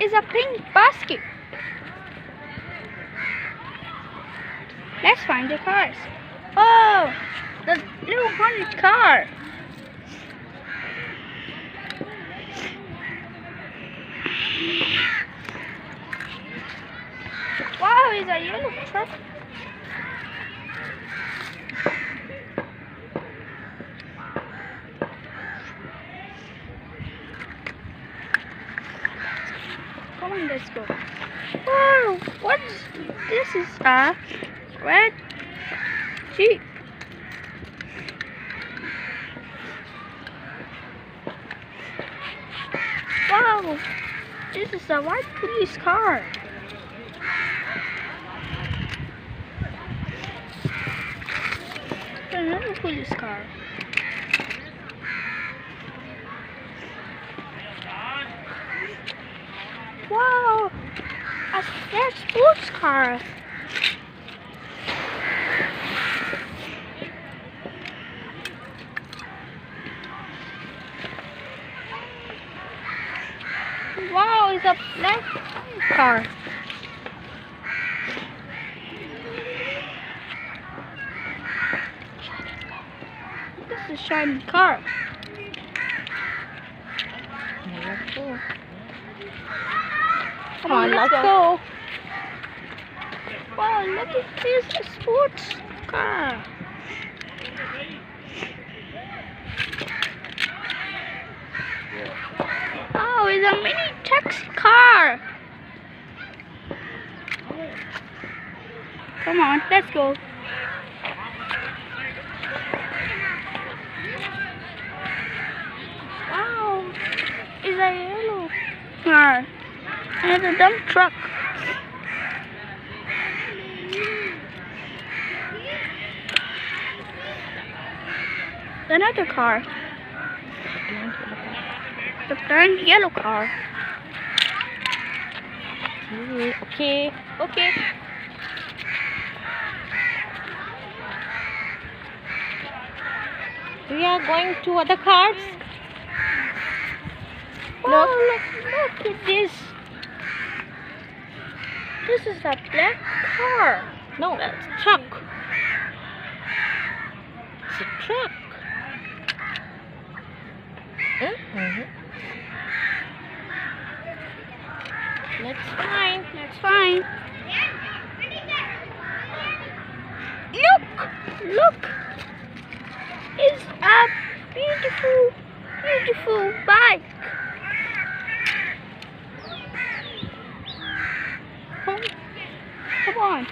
is a pink basket. Let's find the cars. Oh, the little haunted car. Wow, it's a yellow truck. Come on, let's go. Wow, this is a red Jeep. Wow, this is a white police car. Another police car. Wow, a red sports car. Wow, it's a black car. This is a shiny car. Let's go. Come on, let's go. Wow, look at this sports car. Oh, it's a mini taxi car. Come on, let's go. Wow, it's a yellow car. And a dump truck. Another car. The brand yellow car. Okay. We are going to other cars. Wow, look at this. This is a black car. No, it's a truck. It's a truck. Let's find. Look. It's a beautiful bike. Come on.